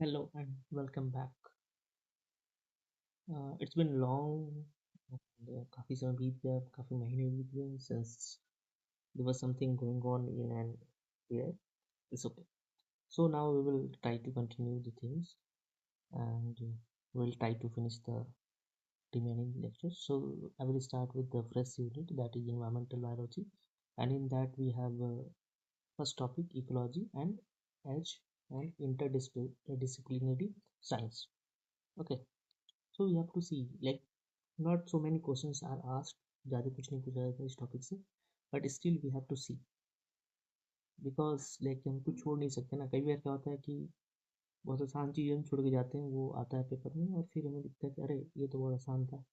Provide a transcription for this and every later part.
Hello and welcome back. It's been long. काफी समय बीत गया, काफी महीने बीत गए since there was something going on in and here. It's okay. So now we will try to continue the things and we'll try to finish the remaining lectures. So I will start with the first unit, that is environmental biology, and in that we have first topic ecology and edge and interdisciplinary science. Okay. So we have to see, like, not so many questions are asked, ज़्यादा कुछ नहीं पूछा जाता इस topic से, but still we have to see, because like हम कुछ छोड़ नहीं सकते ना। कई बार क्या होता है कि बहुत आसान चीज़ हम छोड़ के जाते हैं, वो आता है पेपर में और फिर हमें दिखता है कि अरे ये तो बहुत आसान था,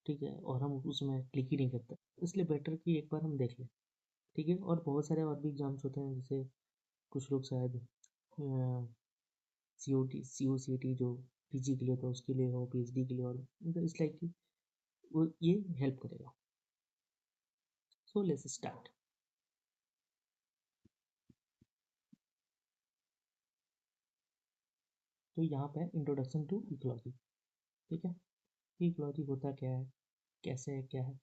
ठीक है, और हम उसमें क्लिक ही नहीं करते। इसलिए बेटर कि एक बार हम देख लें, ठीक है। और बहुत सारे और भी एग्जाम्स होते हैं, जैसे कुछ लोग शायद सी ओ सी टी जो पीजी के लिए होता है उसके लिए हो, पीएचडी के लिए, और इट्स लाइक कि वो ये हेल्प करेगा। So let's start. तो यहाँ पे इंट्रोडक्शन टू इकोलॉजी, ठीक है। इकोलॉजी होता क्या है, कैसे है, क्या है,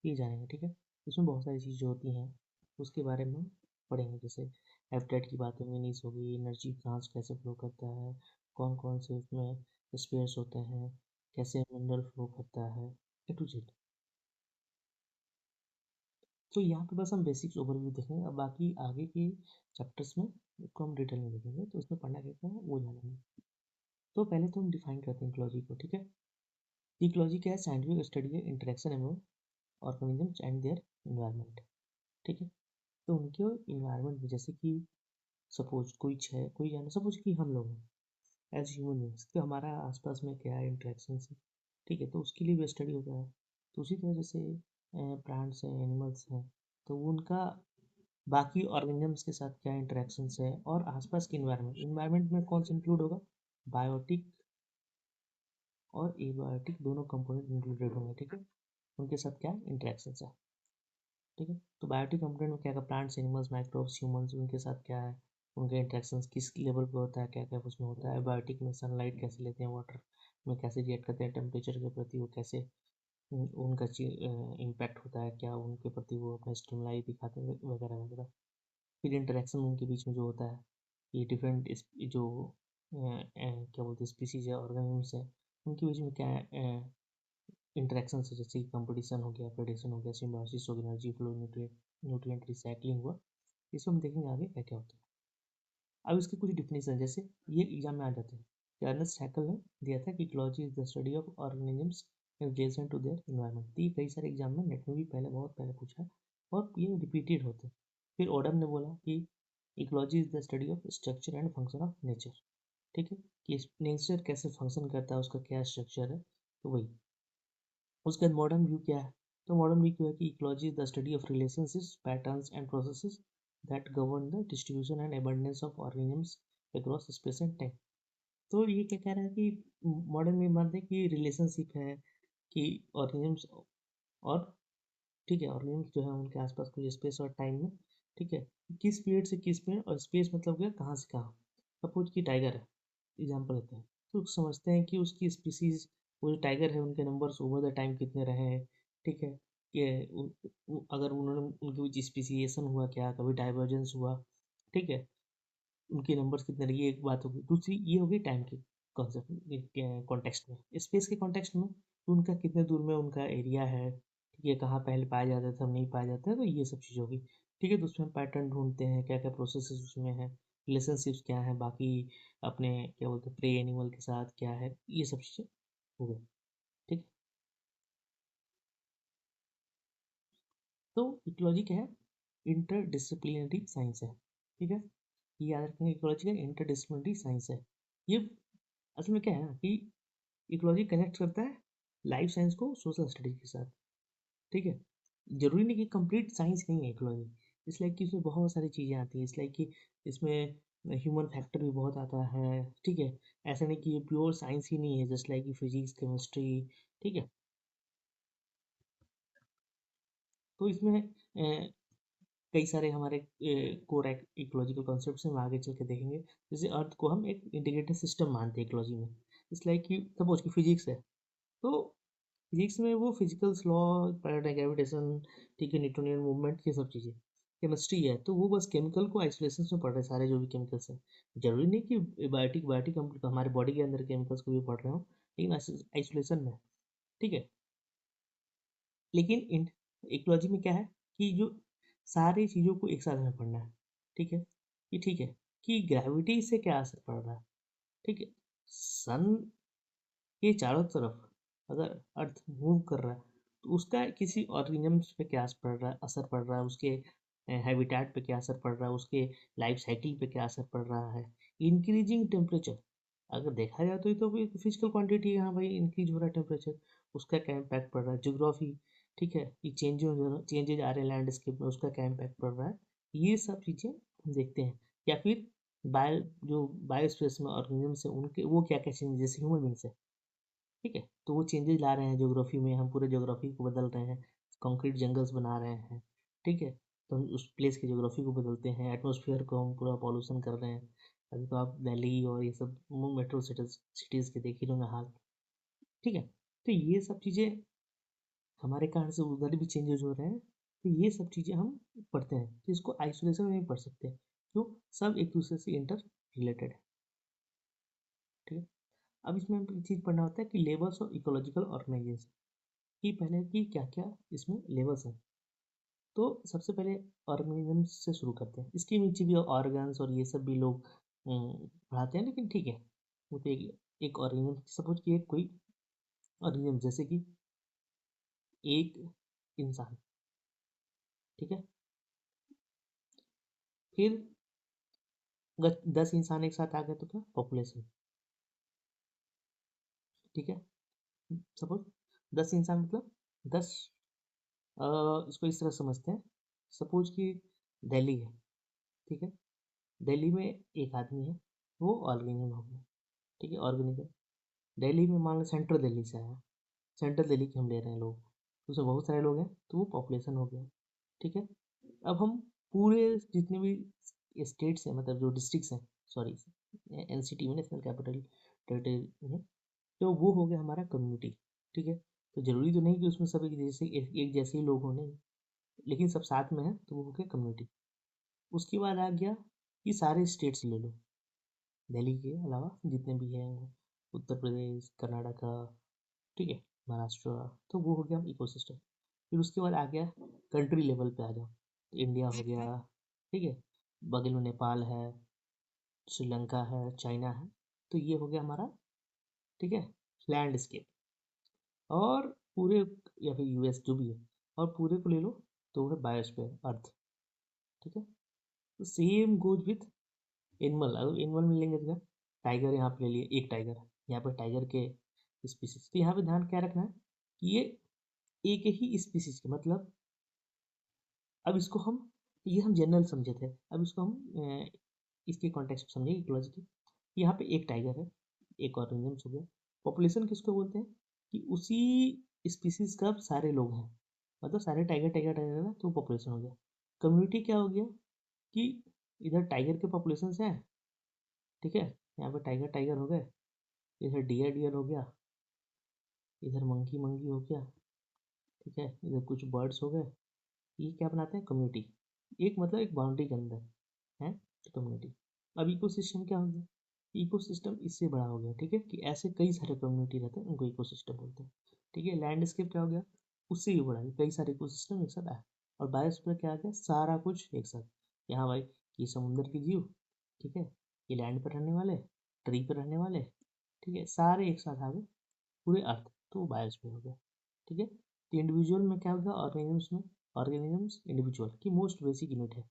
ये जानेंगे, ठीक है। इसमें बहुत सारी चीज़ें होती हैं, उसके बारे में हम पढ़ेंगे। जैसे हैबिटेट की बात होगी, नीड्स होगी, एनर्जी कहाँ से कैसे फ्लो करता है, कौन कौन से उसमें स्पेयर्स होते हैं, कैसे मिनरल फ्लो करता है, A to Z। तो यहाँ पे बस हम बेसिक्स ओवरव्यू देखेंगे, अब बाकी आगे के चैप्टर्स में इसको हम डिटेल में देखेंगे, तो उसमें पढ़ना कैसे है वो जानेंगे। तो पहले तो हम डिफाइन करते हैं इकोलॉजी को, ठीक है। इकोलॉजी क्या है? साइंटिफिक स्टडी है interaction among organisms and their environment, ठीक है। तो उनके इन्वायरमेंट में, जैसे कि सपोज कोई जाने, सपोज कि हम लोग हैं एज ह्यूमन बींग्स, तो हमारा आसपास में क्या है इंटरेक्शन है, ठीक है, तो उसके लिए भी स्टडी होता है। तो उसी तरह जैसे प्लांट्स हैं, एनिमल्स हैं, तो वो उनका बाकी ऑर्गेनिजम्स के साथ क्या इंटरेक्शंस है, और आसपास के इन्वायरमेंट में कौन सा इंक्लूड होगा, बायोटिक और एबायोटिक दोनों कंपोनेंट इंक्लूडेड होंगे, ठीक है। उनके साथ क्या इंटरेक्शंस है, ठीक है। तो बायोटिक कंपोनेंट में क्या क्या, प्लांट्स, एनिमल्स, माइक्रोब्स, ह्यूमंस, उनके साथ क्या है, उनके इंटरेक्शंस किस लेवल पे होता है, क्या क्या उसमें होता है। बायोटिक में सनलाइट कैसे लेते हैं, वाटर में कैसे रिएक्ट करते हैं, टेम्परेचर के प्रति वो कैसे उनका इम्पैक्ट होता है, क्या उनके प्रति वो अपना स्टिमुलाई दिखाते हैं, वगैरह वगैरह। फिर इंटरेक्शन उनके बीच में जो होता है, ये डिफरेंट जो क्या बोलते हैं स्पीसीज है, ऑर्गेनिम्स है, उनके बीच में क्या इंटरेक्शन से, जैसे कि कंपटीशन हो गया, प्रेडेशन हो गया, सिम्बायोसिस हो गया, एनर्जी फ्लो, न्यूट्रिएंट रिसाइकलिंग हुआ। इसको हम देखेंगे आगे क्या क्या होता है। अब इसके कुछ डिफिनेशन, जैसे ये एग्जाम में आ जाते हैं कि अर्नेस्ट हैक्कल ने दिया था कि ecology is the study of organisms in relation to their environment. तो ये कई सारे एग्जाम में नेट में भी पहले, बहुत पहले पूछा है, और ये रिपीटेड होते हैं। फिर ओडम ने बोला कि ecology is the study of structure and function of nature, ठीक है, कि नेचर कैसे फंक्शन करता है, उसका क्या स्ट्रक्चर है, तो वही। उसके बाद मॉडर्न व्यू क्या है, तो मॉडर्न व्यू क्या है कि ecology is the study of relationships, patterns and processes that govern the distribution and abundance of organisms across space and time. तो ये क्या कह रहा है कि मॉडर्न में मानते हैं कि रिलेशनशिप है कि ऑर्गेनिजम्स, और ठीक है, ऑर्गेनिजम्स जो है उनके आसपास कुछ स्पेस और टाइम में, ठीक है, किस पीरियड से किस पीरियड, और स्पेस मतलब क्या, कहाँ से कहाँ। सपोज कि टाइगर है, एग्जाम्पल लेते हैं, तो समझते हैं कि उसकी स्पीसीज, वो जो टाइगर है उनके नंबर्स ओवर द टाइम कितने रहे हैं, ठीक है, कि अगर उन्होंने उनकी कुछ स्पीसीएशन हुआ, क्या कभी डाइवर्जेंस हुआ, ठीक है, उनके नंबर्स कितने रहे, ये एक बात होगी। दूसरी ये होगी टाइम की कॉन्सेप्ट कॉन्टेक्स्ट में, स्पेस के कॉन्टेक्स्ट में, तो उनका कितने दूर में उनका एरिया है, ठीक है, कहाँ पहले पाया जाता था, अब नहीं पाया जाता है, तो ये सब चीज़ होगी, ठीक है। तो उसमें पैटर्न ढूंढते हैं, क्या क्या प्रोसेसेस उसमें है, रिलेशनशिप्स क्या है बाकी अपने क्या बोलते हैं प्रे एनिमल के साथ क्या है, ये सब चीज़ें हो गई, ठीक है। तो इकोलॉजी क्या है? इंटरडिसिप्लिनरी साइंस है, ठीक है। ये याद रखेंगे, इकोलॉजी का इंटरडिसिप्लिनरी साइंस है। ये असल में क्या है ना कि इकोलॉजी कनेक्ट करता है लाइफ साइंस को सोशल स्टडीज के साथ, ठीक है। जरूरी नहीं कि कंप्लीट साइंस नहीं है इकोलॉजी, इस लाइक कि इसमें बहुत सारी चीज़ें आती हैं, इस लाइक कि इसमें ह्यूमन फैक्टर भी बहुत आता है, ठीक है। ऐसा नहीं कि ये प्योर साइंस ही नहीं है, जस्ट लाइक कि फिजिक्स, केमिस्ट्री, ठीक है। तो इसमें कई सारे हमारे कोर इकोलॉजिकल कॉन्सेप्ट्स हम आगे चल के देखेंगे। जैसे अर्थ को हम एक इंटीग्रेटेड सिस्टम मानते हैं इकोलॉजी में। इट्स लाइक कि सपोज की फिजिक्स है, तो फिजिक्स में वो फिजिकल्स लॉ, ग्रेविटेशन, ठीक है, न्यूटोनियन मूवमेंट, ये सब चीज़ें। केमिस्ट्री है तो वो बस केमिकल को आइसोलेशन में पढ़ रहे हैं, सारे जो भी केमिकल्स हैं। जरूरी नहीं कि बायोटिक बायोटिक हमारे बॉडी के अंदर केमिकल्स को भी पढ़ रहे हो, लेकिन आइसोलेशन में, ठीक है। लेकिन इकोलॉजी में क्या है कि जो सारी चीज़ों को एक साथ में पढ़ना है, ठीक है। कि ठीक है कि ग्रेविटी से क्या असर पड़ रहा है, ठीक है। सन के चारों तरफ अगर अर्थ मूव कर रहा है तो उसका किसी ऑर्गेनिजम्स पे क्या असर पड़ रहा है, उसके हैबिटेट पे क्या असर पड़ रहा है, उसके लाइफ साइकिल पे क्या असर पड़ रहा है। इंक्रीजिंग टेम्परेचर, अगर देखा जाए तो ये तो फिजिकल क्वांटिटी है, हाँ भाई इंक्रीज हो रहा है टेम्परेचर, उसका क्या इम्पैक्ट पड़ रहा है। ज्योग्राफी, ठीक है, ये चेंजेज आ रहे हैं लैंडस्केप में, उसका क्या इम्पैक्ट पड़ रहा है। ये सब चीज़ें हम देखते हैं। या फिर जो बायोस्पेस में ऑर्गेनिजम्स हैं उनके वो क्या क्या चेंजेस, जैसे ह्यूमन बींग्स है, ठीक है, तो वो चेंजेस ला रहे हैं ज्योग्राफी में, हम पूरे ज्योग्राफी को बदल रहे हैं, कंक्रीट जंगल्स बना रहे हैं, ठीक है। तो हम उस प्लेस की ज्योग्राफी को बदलते हैं, एटमॉस्फेयर को हम पूरा पॉल्यूशन कर रहे हैं। अभी तो आप दिल्ली और ये सब मेट्रो सिटीज़ के देख ही होंगे हाल, ठीक है। तो ये सब चीज़ें हमारे कारण से उधर भी चेंजेस हो रहे हैं। तो ये सब चीज़ें हम पढ़ते हैं, तो इसको आइसोलेशन में नहीं पढ़ सकते, क्यों, सब एक दूसरे से इंटर रिलेटेड है, ठीक है। अब इसमें एक चीज़ पढ़ना होता है कि लेवल्स ऑफ इकोलॉजिकल ऑर्गेनाइजेशन, कि पहले कि क्या क्या इसमें लेवल्स हैं। तो सबसे पहले ऑर्गेनिज्म से शुरू करते हैं, इसके नीचे भी ऑर्गन्स और ये सब भी लोग पढ़ाते हैं, लेकिन ठीक है। वो तो एक ऑर्गेनिज्म, सपोज कि एक कोई ऑर्गेनिज्म, जैसे कि एक इंसान, ठीक है। फिर अगर 10 इंसान एक साथ आ गए तो क्या पॉपुलेशन, ठीक है। सपोज 10 इंसान मतलब 10, इसको इस तरह समझते हैं। सपोज कि दिल्ली है, ठीक है। दिल्ली में एक आदमी है, वो ऑर्गेनिज्म हो गया, ठीक है, ऑर्गेनिज्म। दिल्ली में मान लो सेंट्रल दिल्ली से आया, सेंट्रल दिल्ली के हम ले रहे हैं लोग, तो उसमें बहुत सारे लोग हैं, तो वो पॉपुलेशन हो गया, ठीक है। अब हम पूरे जितने भी स्टेट्स हैं, मतलब जो डिस्ट्रिक्ट्स हैं, सॉरी, एनसीटी में, नेशनल कैपिटल टेरिटरी में, तो वो हो गया हमारा कम्युनिटी, ठीक है। तो जरूरी तो नहीं कि उसमें सब एक जैसे ही लोग होने, लेकिन सब साथ में हैं तो वो हो गया कम्युनिटी। उसके बाद आ गया कि सारे स्टेट्स ले लो, दिल्ली के अलावा जितने भी हैं, उत्तर प्रदेश, कर्नाटका, ठीक है, महाराष्ट्र, तो वो हो गया इकोसिस्टम। फिर उसके बाद आ गया कंट्री लेवल पे आ जाओ, तो इंडिया हो गया, ठीक है, बगल में नेपाल है, श्रीलंका है, चाइना है, तो ये हो गया हमारा, ठीक है, लैंडस्केप। और पूरे, या फिर यूएस जो भी है, और पूरे को ले लो तो वो है बायोस्फीयर, अर्थ, ठीक है। तो सेम गोज विथ एनिमल, अगर एनिमल में लेंगे तो क्या, टाइगर यहाँ पे ले लिए, एक टाइगर, यहाँ पर टाइगर के स्पीसीज, तो यहाँ पे ध्यान क्या रखना है कि ये एक ही स्पीसीज के, मतलब अब इसको हम, ये हम जनरल समझे थे, अब इसको हम इसके कॉन्टेक्स्ट में समझेंगे इकोलॉजी के। यहाँ पे एक टाइगर है, एक ऑर्गेनिज्म हो गया। पॉपुलेशन किसको बोलते हैं कि उसी स्पीसीज का सारे लोग हैं, मतलब सारे टाइगर टाइगर टाइगर है, तो पॉपुलेशन हो गया। कम्युनिटी क्या हो गया कि इधर टाइगर के पॉपुलेशन है, ठीक है, यहाँ पे टाइगर टाइगर हो गए, इधर डियर डियर हो गया, इधर मंकी मंकी हो गया, ठीक है, इधर कुछ बर्ड्स हो गए। ये क्या बनाते हैं, कम्युनिटी, एक मतलब एक बाउंड्री के अंदर है कम्युनिटी। अब इकोसिस्टम क्या हो गया, इकोसिस्टम इससे बड़ा हो गया, ठीक है, कि ऐसे कई सारे कम्युनिटी रहते हैं, उनको इकोसिस्टम बोलते हैं, ठीक है। लैंडस्केप क्या हो गया, उससे भी बड़ा है, कई सारे इकोसिस्टम एक साथ आए। और बायोस्फीयर क्या आ गया, सारा कुछ एक साथ, यहाँ भाई ये समुद्र के जीव, ठीक है, ये लैंड पर रहने वाले, ट्री पर रहने वाले, ठीक है, सारे एक साथ आ गए, पूरे अर्थ, तो वो बायोस्फीयर हो गया, ठीक है। तो इंडिविजुअल में क्या होगा, ऑर्गेनिजम्स में, ऑर्गेनिजम्स इंडिविजुअल की मोस्ट बेसिक यूनिट है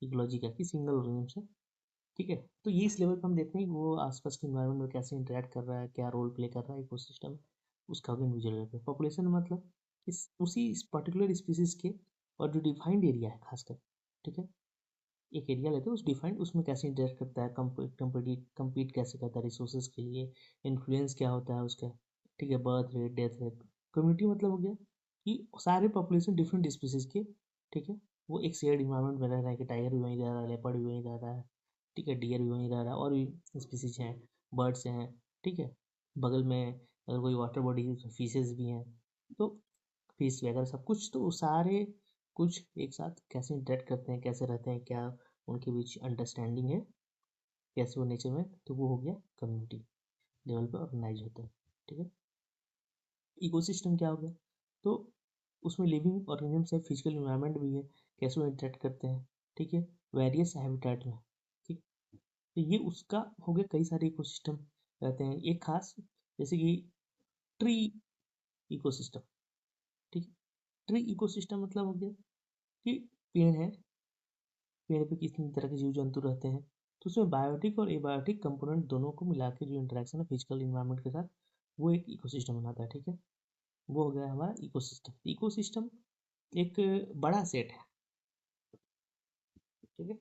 इकोलॉजी का, कि सिंगल ऑर्गेनिजम्स है, ठीक है। तो ये इस लेवल पर हम देखते हैं कि वो आसपास के इन्वायरमेंट में कैसे इंटरेक्ट कर रहा है, क्या रोल प्ले कर रहा है इकोसिस्टम, उसका भी इंडिविजुअल लेवल पे। पॉपुलेशन मतलब उसी इस पर्टिकुलर स्पीसीज के, और जो डिफाइंड एरिया है खासकर, ठीक है, एक एरिया लेते हैं उस डिफाइंड, उसमें कैसे इंटरेक्ट करता है, कम्पीट कैसे करता है रिसोर्सेज के लिए, इन्फ्लुएंस क्या होता है उसका, ठीक है, birth rate, death rate. Community मतलब हो गया कि सारे पॉपुलेशन डिफरेंट स्पीसीज के, ठीक है, वो एक शेयर्ड इन्वायरमेंट में रह रहा है कि टाइगर भी वहीं रह रहा है, लेपर्ड भी वहीं रह रहा है, ठीक है, डियर भी वहीं रह रहा है, और भी स्पीसीज हैं, बर्ड्स हैं, ठीक है, बगल में अगर कोई वाटर बॉडी है उसमें फिशेज भी हैं, तो फिश वगैरह सब कुछ, तो सारे कुछ एक साथ कैसे इंटरेक्ट करते हैं, कैसे रहते हैं, क्या उनके बीच अंडरस्टैंडिंग है, कैसे वो नेचर में, तो वो हो गया कम्युनिटी लेवल पे ऑर्गेनाइज होता है, ठीक है। इकोसिस्टम क्या हो गया, तो उसमें लिविंग ऑर्गेनिज्म है, फिजिकल इन्वायरमेंट भी है, कैसे वो इंटरेक्ट करते हैं, ठीक है, वेरियस हैबिटेट में, ठीक। तो ये उसका हो गया, कई सारे इकोसिस्टम रहते हैं, एक खास जैसे कि ट्री इकोसिस्टम, ठीक है। ट्री इकोसिस्टम मतलब हो गया कि पेड़ है, पेड़ पे कितनी तरह के जीव जंतु रहते हैं, तो उसमें बायोटिक और एबायोटिक कंपोनेंट दोनों को मिला के जो इंटरेक्शन है फिजिकल इन्वायरमेंट के साथ, वो एक इकोसिस्टम बनाता है, ठीक है। वो हो गया हमारा इकोसिस्टम। इकोसिस्टम एक बड़ा सेट है, ठीक है।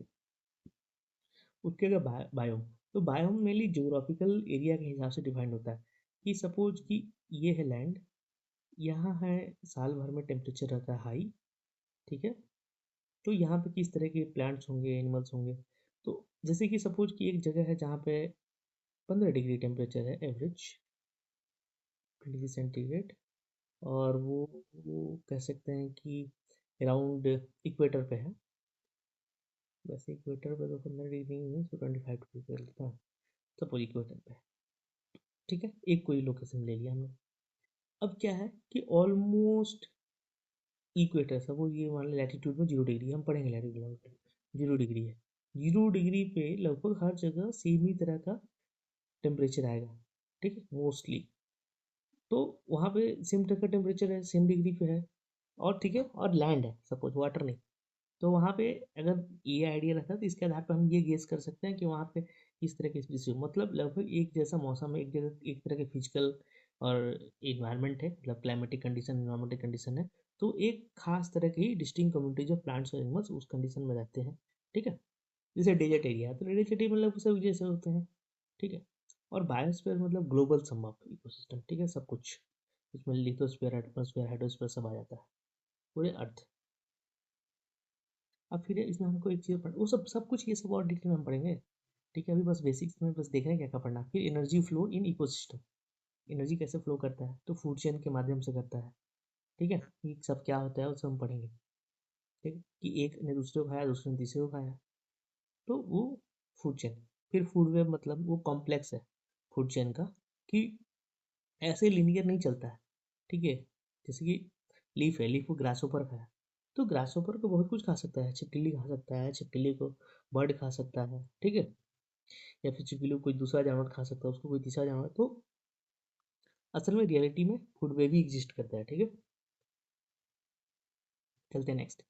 उसके अगर बायोम, तो बायोम मेनली ज्योग्राफिकल एरिया के हिसाब से डिफाइंड होता है, कि सपोज कि ये है लैंड, यहाँ है साल भर में टेम्परेचर रहता है हाई, ठीक है, तो यहाँ पे किस तरह के प्लांट्स होंगे, एनिमल्स होंगे, तो जैसे कि सपोज कि एक जगह है जहाँ पे 15 डिग्री टेम्परेचर है एवरेज, डिग्री सेंटीग्रेड, और वो कह सकते हैं कि अराउंड इक्वेटर पे है, वैसे इक्वेटर पे तो 15 डिग्री नहीं है, तो 25 डिग्री पे लगता है, सपोज इक्वेटर पे, ठीक है, एक कोई लोकेशन ले लिया हमने। अब क्या है कि ऑलमोस्ट इक्वेटर, सपोज ये मान लो लैटिट्यूड में 0 डिग्री, हम पढ़ेंगे लैटिट्यूड 0 डिग्री है, 0 डिग्री पे लगभग हर जगह सेम ही तरह का टेम्परेचर आएगा, ठीक है, मोस्टली, तो वहाँ पे सेम तरह का टेम्परेचर है, सेम डिग्री पे है, और ठीक है, और लैंड है सपोज, वाटर नहीं, तो वहाँ पे अगर ये आइडिया रहता है तो इसके आधार पर हम ये गेस कर सकते हैं कि वहाँ पे किस तरह की स्पीसीज, मतलब लगभग एक जैसा मौसम है, एक तरह के फिजिकल और इन्वायरमेंट है, मतलब क्लाइमेटिक कंडीशन, इन्वायरमेंटिक कंडीशन है, तो एक खास तरह की डिस्टिंक्ट कम्युनिटीज ऑफ प्लांट्स और एनिमल्स उस कंडीशन में रहते हैं, ठीक है। जैसे डेजर्ट एरिया है तो डेजर्ट एरिया मतलब सब जैसे होते हैं, ठीक है। और बायोस्फीयर मतलब ग्लोबल सम ऑफ इकोसिस्टम, ठीक है, सब कुछ इसमें लिथोस्फीयर, एटमॉस्फेयर, हाइड्रोस्फीयर सब आ जाता है, पूरे अर्थ। अब फिर इसमें हमको एक चीज़ पढ़, वो सब सब कुछ ये सब और डिटेल में हम पढ़ेंगे, ठीक है, अभी बस बेसिक्स में बस देख रहे हैं क्या क्या पढ़ना। फिर energy flow in ecosystem, energy कैसे फ्लो करता है, तो फूड चेन के माध्यम से करता है, ठीक है, ये सब क्या होता है वो सब हम पढ़ेंगे, ठीक है, कि एक ने दूसरे को खाया, दूसरे ने तीसरे को खाया, तो वो फूड चेन। फिर फूड वेब मतलब वो कॉम्प्लेक्स है फूड चेन का, कि ऐसे लीनियर नहीं चलता है, ठीक है। जैसे कि लीफ है, लीफ को ग्रास ऊपर खाया, तो ग्रास ऊपर को बहुत कुछ खा सकता है, छिपकली खा सकता है, छिपकली को बर्ड खा सकता है, ठीक है, या फिर छिपकली को कोई दूसरा जानवर खा सकता है, उसको कोई तीसरा जानवर, तो असल में रियलिटी में फूड वे भी एग्जिस्ट करता है, ठीक है। चलते हैं नेक्स्ट।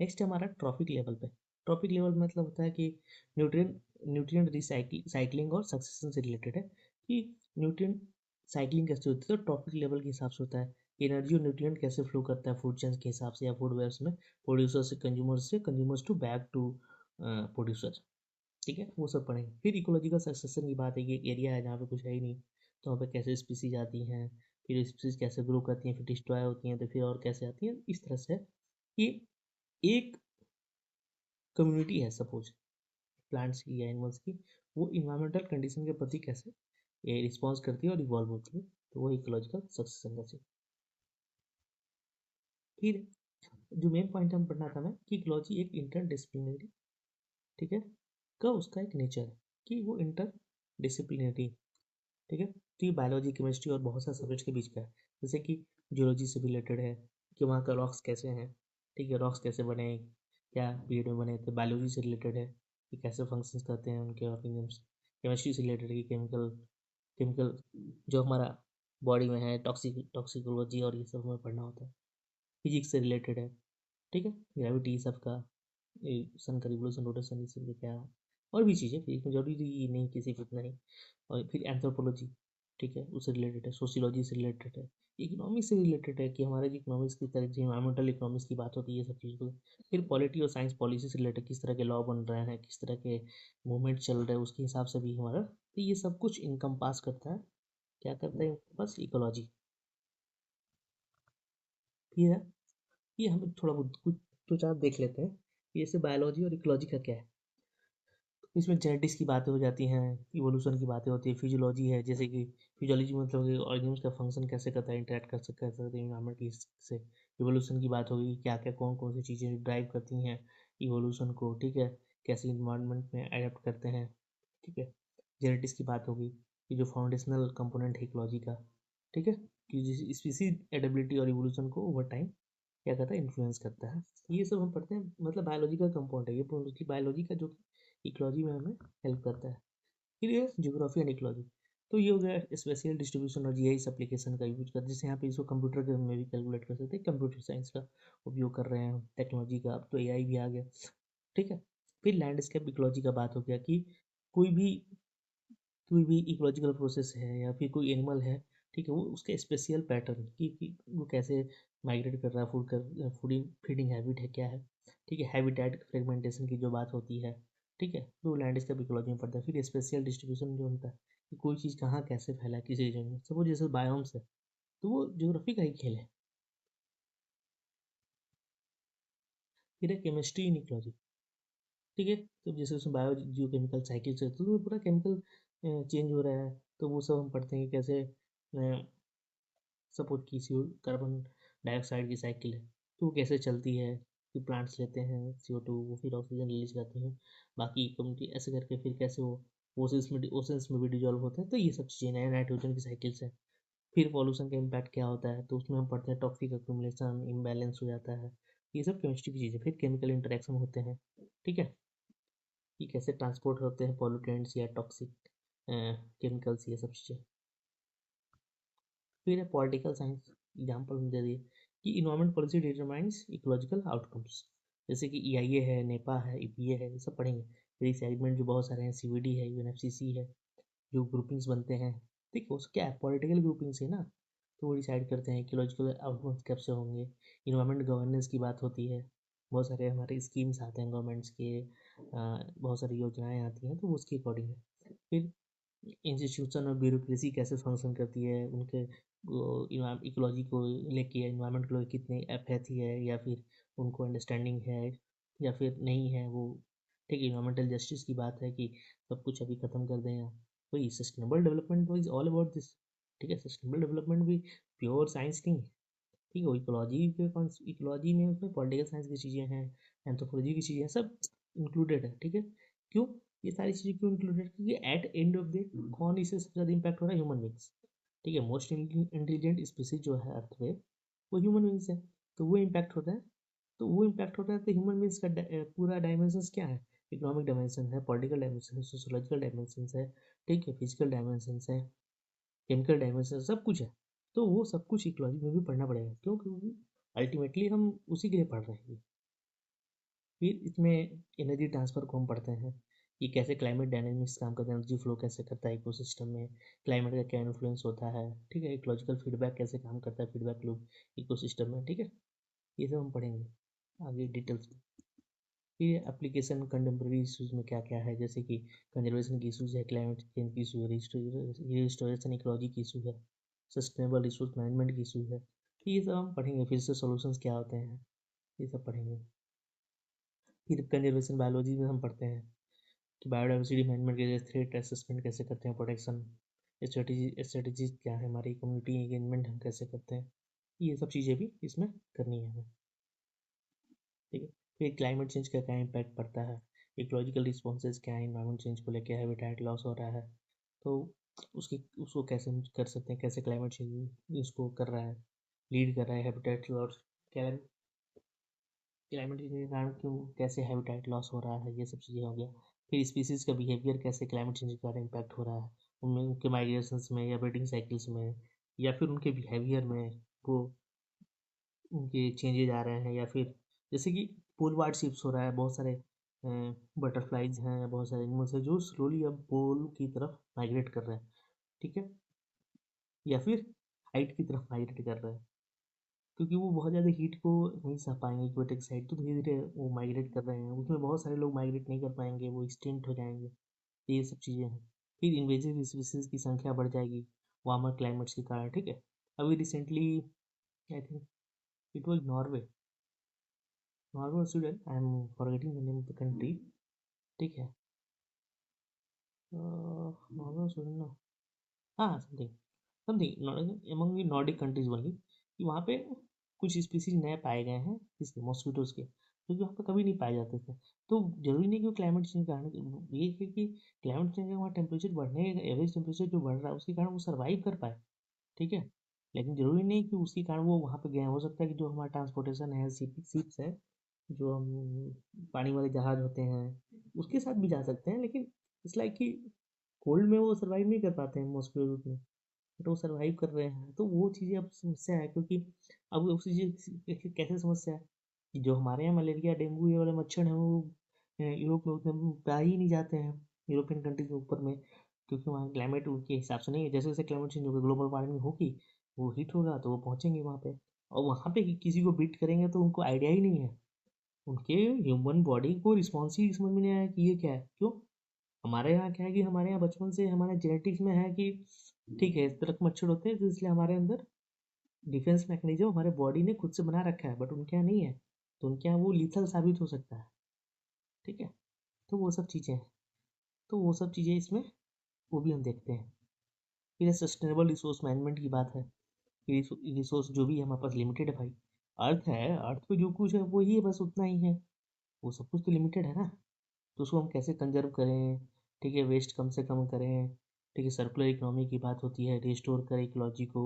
नेक्स्ट है हमारा ट्रॉफिक लेवल पे। ट्रॉफिक लेवल मतलब होता है कि न्यूट्रिएंट न्यूट्रिएंट रिसाइकलिंग और सक्सेशन से रिलेटेड है, कि न्यूट्रिएंट साइक्लिंग कैसे होती है, तो ट्रॉफिक लेवल के हिसाब से होता है, एनर्जी और न्यूट्रिएंट कैसे फ्लो करता है फूड चेन के हिसाब से, या फूड वेब्स में प्रोड्यूसर से consumers to back to producer, ठीक है, वो सब पढ़ेंगे। फिर इकोलॉजिकल सक्सेशन की बात है कि एक एरिया है जहाँ पे कुछ है ही नहीं, तो वहाँ पे कैसे स्पीसीज आती हैं, फिर स्पीसीज कैसे ग्रो करती हैं, फिर डिस्ट्रॉय होती हैं, तो फिर और कैसे आती हैं, इस तरह से कि एक कम्युनिटी है सपोज प्लांट्स की या एनिमल्स की, वो इन्वायरमेंटल कंडीशन के प्रति कैसे रिस्पॉन्स करती है और इवॉल्व होती है, तो वो इकोलॉजिकल सक्सेशन का चीज। फिर जो मेन पॉइंट हम पढ़ना था मैं, कि इकोलॉजी एक इंटरडिसिप्लिनरी, ठीक है, का उसका एक नेचर है कि वो इंटर डिसिप्लिनरी, ठीक है, तो ये बायोलॉजी, केमिस्ट्री और बहुत सारे सब्जेक्ट्स के बीच का है, जैसे कि जियोलॉजी से रिलेटेड है कि वहाँ का रॉक्स कैसे हैं, ठीक है, रॉक्स कैसे बने, क्या पीरियड में बने थे, बायोलॉजी से रिलेटेड है कि कैसे फंक्शंस करते हैं उनके ऑर्गेनिजम्स, केमिस्ट्री से रिलेटेड है कि केमिकल केमिकल जो हमारा बॉडी में है, टॉक्सिकोलॉजी और ये सब हमें पढ़ना होता है। फिजिक्स से रिलेटेड है, ठीक है, ग्रेविटी सबका, सन का रिवोल्यूशन, रोटेशन, ये सब क्या, और भी चीज़ें फिजिक्स में जरूरी नहीं कि सिर्फ इतना ही। और फिर एंथ्रोपोलॉजी, ठीक है, उससे रिलेटेड है, सोशियोलॉजी से रिलेटेड है, इकोनॉमिक्स से रिलेटेड है कि हमारे जो इकोनॉमिक्स की तरह जो इन्वायरमेंटल इकोनॉमिक्स की बात होती है, ये सब चीज़ को। फिर पॉलिटी और साइंस पॉलिसी से रिलेटेड, किस तरह के लॉ बन रहे हैं, किस तरह के मूवमेंट चल रहे हैं, उसके हिसाब से भी हमारा, तो ये सब कुछ इनकम पास करता है, क्या करता है, बस इकोलॉजी। फिर है कि हमें थोड़ा बहुत कुछ तो आप देख लेते हैं ये से बायोलॉजी और इकोलॉजी का क्या है। इसमें जेनेटिक्स की बातें हो जाती हैं, इवोल्यूशन की बातें होती है, फिजियोलॉजी है, जैसे कि फिजियोलॉजी मतलब कि ऑर्गेनिज्म का फंक्शन कैसे करता है, इंटरेक्ट कर सकते हैं इन्वायरमेंट की से। इवोल्यूशन की बात होगी, क्या क्या कौन कौन सी चीज़ें ड्राइव करती हैं इवोल्यूशन को, ठीक है, कैसे इन्वायरमेंट में अडेप्ट करते हैं, ठीक है। जेनेटिक्स की बात होगी कि जो फाउंडेशनल कंपोनेंट है इकोलॉजी का, ठीक है, कि जिस स्पीसीज एडेबिलिटी और इवोल्यूशन को ओवर टाइम क्या करता है, इन्फ्लुएंस करता है। ये सब हम पढ़ते हैं, मतलब बायोलॉजी का कंपाउंड है ये, बायोलॉजी का जो इकोलॉजी में हमें हेल्प करता है। फिर ये ज्योग्राफी एंड इकोलॉजी, तो ये हो गया स्पेशल डिस्ट्रीब्यूशन और जीआईएस एप्लीकेशन का यूज करते हैं, जैसे यहाँ पे इसको कंप्यूटर के में भी कैलकुलेट कर सकते हैं, कंप्यूटर साइंस का उपयोग कर रहे हैं टेक्नोलॉजी का, अब तो एआई भी आ गया, ठीक है। फिर लैंडस्केप इकोलॉजी का बात हो गया कि कोई भी कोई भी इकोलॉजिकल प्रोसेस है या फिर कोई एनिमल है, ठीक है, वो उसका स्पेशल पैटर्न कि वो कैसे माइग्रेट कर रहा है, फूडिंग फीडिंग हैबिट है क्या है, ठीक है, हैबिटेट फ्रेगमेंटेशन की जो बात होती है, ठीक है, तो लैंडस्केप इकोलॉजी में पड़ता है। फिर स्पेशल डिस्ट्रीब्यूशन जो होता है कि कोई चीज़ कहाँ कैसे फैला है किसी रीजन में, सपोज जैसे बायोम्स है, तो वो ज्योग्राफी का ही खेल है। फिर है केमिस्ट्री इन इकोलॉजी, ठीक है, तो जैसे उसमें बायो जियो केमिकल साइकिल से तो पूरा केमिकल चेंज हो रहा है, तो वो सब हम पढ़ते हैं कि कैसे सपोज की सी कार्बन डाइऑक्साइड की साइकिल है, तो वो कैसे चलती है कि प्लांट्स लेते हैं CO2, वो फिर ऑक्सीजन रिलीज करते हैं, बाकी कम्युनिटी ऐसे करके फिर कैसे वो ओशंस में भी डिजॉल्व होते हैं, तो ये सब चीज़ें नए नाइट्रोजन की साइकिल्स है। फिर पॉल्यूशन का इम्पैक्ट क्या होता है, तो उसमें हम पढ़ते हैं टॉक्सिक अक्यूमुलेशन इम्बैलेंस हो जाता है, ये सब केमिस्ट्री की चीज़ें। फिर केमिकल इंटरेक्शन होते हैं, ठीक है, कि कैसे ट्रांसपोर्ट होते हैं पॉल्यूटेंट्स या टॉक्सिक केमिकल्स, ये सब चीज़ें। फिर है पॉलिटिकल साइंस, एग्जाम्पल हम दे दिए कि environment policy determines ecological outcomes, जैसे कि EIA है, नेपा है, EPA है, ये सब पढ़ेंगे। फिर सेगमेंट जो बहुत सारे हैं, CVD है, UNFCCC है, जो ग्रुपिंग्स बनते हैं, ठीक है, उसका क्या है, पॉलिटिकल ग्रुपिंग्स है ना, तो वो डिसाइड करते हैं इकोलॉजिकल आउटकम्स कब से होंगे। इन्वायरमेंट गवर्नेंस की बात होती है, बहुत सारे हमारे स्कीम्स आते हैं गवर्नमेंट्स के, बहुत सारी योजनाएं आती हैं, तो वो उसके अकॉर्डिंग है। फिर इंस्टीट्यूशन और ब्यूरोक्रेसी कैसे फंक्शन करती है, उनके इकोलॉजी को लेके एनवायरनमेंट को लेके कितनी एपैथी है या फिर उनको अंडरस्टैंडिंग है या फिर नहीं है वो, ठीक है। इन्वायरमेंटल जस्टिस की बात है कि सब कुछ अभी ख़त्म कर दें, वही sustainable development is all about this, ठीक है। सस्टेनेबल डेवलपमेंट भी प्योर साइंस नहीं है, ठीक है, वो इकोलॉजी में उसमें पॉलिटिकल साइंस की चीज़ें हैं, एंथ्रोपोलॉजी की चीज़ें हैं, सब इंक्लूडेड है, ठीक है। क्यों ये सारी चीज़ें क्यों इंक्लूडेड, क्योंकि एट एंड ऑफ द कौन इससे सबसे ज़्यादा इम्पैक्ट हो रहा है, ह्यूमन बींग्स, ठीक है। मोस्ट इंटेलिजेंट स्पीसीज जो है अर्थ पे, वो ह्यूमन बींग्स है, तो वो इम्पैक्ट होता है, तो ह्यूमन बींग्स का पूरा डायमेंशन क्या है, इकोनॉमिक डायमेंशन है, पॉलिटिकल डायमेंशन है, सोशोलॉजिकल डायमेंशन है, ठीक है, फिजिकल डायमेंशन है, केमिकल डायमेंशन सब कुछ है। तो वो सब कुछ इकोलॉजी में भी पढ़ना पड़ेगा, क्यों, क्योंकि अल्टीमेटली हम उसी के लिए पढ़ रहे हैं। फिर इसमें एनर्जी ट्रांसफर को हम पढ़ते हैं कि कैसे क्लाइमेट डायनेमिक्स काम करता है, एनर्जी फ्लो कैसे करता है इकोसिस्टम में, क्लाइमेट का क्या इन्फ्लुएंस होता है, ठीक है, इकोलॉजिकल फीडबैक कैसे काम करता है, फीडबैक लूप इकोसिस्टम में, ठीक है, ये सब हम पढ़ेंगे आगे डिटेल्स में। फिर एप्लीकेशन कंटेम्प्रेरी इशूज़ में क्या क्या है, जैसे कि कंजर्वेशन की इशूज़ है, क्लाइमेट चेंज की इशू है, रिस्टोरेशन इकोलॉजी की इशू है, सस्टेनेबल रिसोर्स मैनेजमेंट की इशू है, तो ये सब हम पढ़ेंगे। फिर से सॉल्यूशंस क्या होते हैं, ये सब पढ़ेंगे। फिर कंजर्वेशन बायोलॉजी में हम पढ़ते हैं कि बायोडाइवर्सिटी मैनेजमेंट के थ्रेट असेसमेंट कैसे करते हैं, प्रोटेक्शन स्ट्रेटजी क्या है, हमारी कम्युनिटी एंगेजमेंट हम कैसे करते हैं, ये सब चीज़ें भी इसमें करनी है हमें, ठीक है। फिर क्लाइमेट चेंज का क्या इम्पैक्ट पड़ता है, इकोलॉजिकल रिस्पॉन्सेज क्या है, इन्वायरमेंट चेंज को लेकर हैबिटेट लॉस हो रहा है, तो उसको कैसे हम कर सकते हैं, कैसे क्लाइमेट चेंज उसको कर रहा है, लीड कर रहा है हैबिटेट लॉस, क्लाइमेट चेंज के कारण क्यों कैसे हैबिटेट लॉस हो रहा है, ये सब चीज़ें हो गया। फिर स्पीसीज़ का बिहेवियर कैसे क्लाइमेट चेंज के कारण इम्पैक्ट हो रहा है, उनमें उनके माइग्रेशंस में या ब्रीडिंग साइकिल्स में या फिर उनके बिहेवियर में, वो उनके चेंजेज आ रहे हैं, या फिर जैसे कि पोल वार्ड शिफ्ट हो रहा है, बहुत सारे बटरफ्लाइज हैं, बहुत सारे एनिमल्स हैं जो स्लोली अब पोल की तरफ माइग्रेट कर रहे हैं, ठीक है, या फिर हाइट की तरफ माइग्रेट कर रहे हैं, क्योंकि वो बहुत ज़्यादा हीट को नहीं सह पाएंगे इक्वेटिक साइड, तो धीरे धीरे वो माइग्रेट कर रहे हैं, उसमें बहुत सारे लोग माइग्रेट नहीं कर पाएंगे, वो एक्सटिंक्ट हो जाएंगे, तो ये सब चीज़ें हैं। फिर इन्वेजिव स्पीसीज की संख्या बढ़ जाएगी वार्मर क्लाइमेट्स के कारण, ठीक है। अभी recently I think it was Norway, normal student, I am forgetting the name of the country, ठीक है, नॉर्मल स्टूडेंट ना, हाँ something something among the Nordic countries only, कि वहाँ पे कुछ स्पीसीज नए पाए गए हैं इसके मॉस्किटोज के, जो कि वहाँ पे कभी नहीं पाए जाते थे। तो जरूरी नहीं कि वो क्लाइमेट चेंज के कारण, ये है कि क्लाइमेट चेंज का वहाँ टेम्परेचर बढ़ने, एवरेज टेम्परेचर जो बढ़ रहा है उसके कारण वो सर्वाइव कर पाए, ठीक है। लेकिन जरूरी नहीं कि उसके कारण वो वहाँ पे गए हैं। हो सकता है कि जो हमारा ट्रांसपोर्टेशन है, शिप्स है, जो हम पानी वाले जहाज होते हैं, उसके साथ भी जा सकते हैं, लेकिन इट्स लाइक कि कोल्ड में वो सर्वाइव नहीं कर पाते हैं मॉस्किटो में, बट वो सर्वाइव कर रहे हैं। तो वो चीज़ें अब समस्या है, क्योंकि अब उसी चीज़ कैसे समस्या है कि जो हमारे यहाँ मलेरिया डेंगू ये वाले मच्छर हैं वो यूरोप में उतने पाए ही नहीं जाते हैं, यूरोपियन कंट्रीज के ऊपर में, क्योंकि वहाँ क्लाइमेट उनके हिसाब से नहीं है। जैसे जैसे क्लाइमेट चेंज होगा, ग्लोबल वार्मिंग होगी, वो हीट होगा तो वो पहुँचेंगे वहाँ पे, और वहाँ पे किसी को बीट करेंगे तो उनको आइडिया ही नहीं है, उनके ह्यूमन बॉडी को रिस्पॉन्स ही समझ में नहीं आया कि ये क्या है। क्यों? हमारे यहाँ क्या है कि हमारे यहाँ बचपन से हमारे जेनेटिक्स में है कि ठीक है इस तरह के मच्छर होते हैं, तो इसलिए हमारे अंदर डिफेंस मैकेनिज्म हमारे बॉडी ने खुद से बना रखा है, बट उनके यहाँ नहीं है, तो उनके यहाँ वो लीथल साबित हो सकता है, ठीक है। तो वो सब चीज़ें हैं, तो वो सब चीज़ें इसमें वो भी हम देखते हैं। फिर सस्टेनेबल रिसोर्स मैनेजमेंट की बात है कि रिसोर्स जो भी है हमारे पास लिमिटेड है भाई, अर्थ है, अर्थ पे जो कुछ है वो ही है, बस उतना ही है, वो सब कुछ तो लिमिटेड है ना, तो उसको हम कैसे कंजर्व करें, ठीक है, वेस्ट कम से कम करें, ठीक है, सर्कुलर इकोनॉमी की बात होती है, रिस्टोर करें इकोलॉजी को,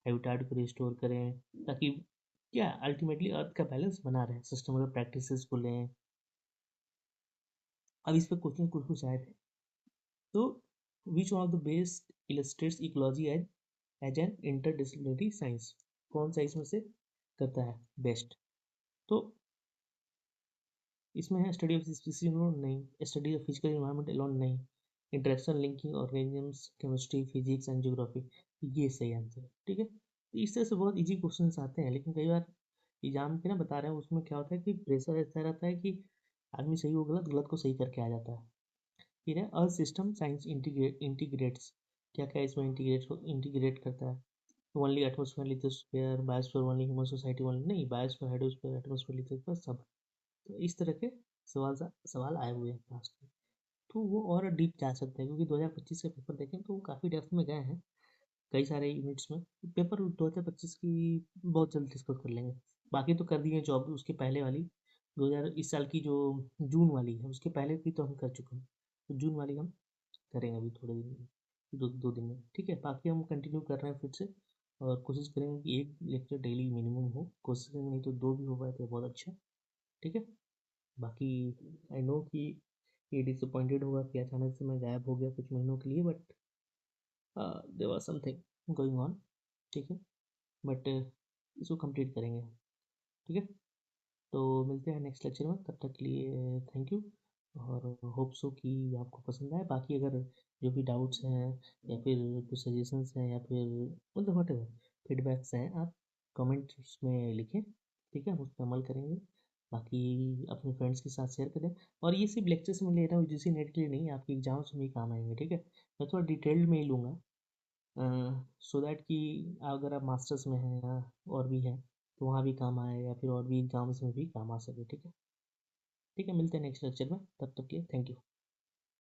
हैबिटाट को रिस्टोर करें, ताकि क्या अल्टीमेटली अर्थ का बैलेंस बना रहे, सस्टेनेबल प्रैक्टिसेस को लें। अब इस पर क्वेश्चन कुछ कुछ आए थे, तो which one of the best illustrates ecology as an interdisciplinary science, कौन सा इसमें से करता है बेस्ट? तो इसमें है स्टडी ऑफ स्पीसीज अलोन नहीं, study of physical environment alone नहीं, interaction linking organisms, chemistry, physics and geography, ये सही आंसर है, ठीक है। तो इस तरह से बहुत इजी क्वेश्चन आते हैं, लेकिन कई बार एग्जाम के ना बता रहे हैं उसमें क्या होता है कि प्रेशर ऐसा रहता है कि आदमी सही को गलत, गलत को सही करके आ जाता है। फिर है अर्थ सिस्टम साइंस इंटीग्रेट्स, क्या क्या इसमें इंटीग्रेट करता है? Only atmosphere, lithosphere, biosphere only, human society only, नहीं, बायोस्फीयर, हाइड्रोस्फीयर, एटमोस्फेयर, लिथोस्फेयर सब। तो इस तरह के सवाल आए हुए हैं पास्ट में, तो वो और डीप जा सकते हैं, क्योंकि 2025 का पेपर देखें तो वो काफ़ी डेप्थ में गए हैं कई सारे यूनिट्स में। पेपर 2025 की बहुत जल्द डिस्कस कर लेंगे, बाकी तो कर दिए जॉब उसके पहले वाली, 2000 इस साल की जो जून वाली है उसके पहले की तो हम कर चुके हैं, तो जून वाली हम करेंगे अभी थोड़े दिन में, दो दिन में, ठीक है। बाकी हम कंटिन्यू कर रहे हैं फिर से, और कोशिश करेंगे कि एक लेक्चर डेली मिनिमम हो, कोशिश करेंगे नहीं तो दो भी हो पाए तो बहुत अच्छा, ठीक है। बाकी आई नो कि ये डिसअपॉइंटेड होगा कि अचानक से मैं गायब हो गया कुछ महीनों के लिए, but there was something going on, ठीक है, बट इसको कंप्लीट करेंगे हम, ठीक है। तो मिलते हैं नेक्स्ट लेक्चर में, तब तक के लिए थैंक यू, और होप सो कि आपको पसंद आए। बाकी अगर जो भी डाउट्स हैं या फिर कुछ सजेशंस हैं या फिर मतलब वट एवर फीडबैक्स हैं, आप कमेंट्स में लिखें, ठीक है, हम उस पर अमल करेंगे। बाकी अपने फ्रेंड्स के साथ शेयर करें, और ये सिर्फ लेक्चर्स में ले रहा हूँ जिसी नेट के लिए नहीं, आपके एग्जाम्स में भी काम आएंगे, ठीक है। मैं थोड़ा डिटेल्ड में ही लूँगा, सो दैट कि अगर आप मास्टर्स में हैं या और भी हैं तो वहाँ भी काम आए, या फिर और भी एग्जाम्स में भी काम आ सके, ठीक है। ठीक है, मिलते हैं नेक्स्ट लेक्चर में, तब तक के लिए थैंक यू।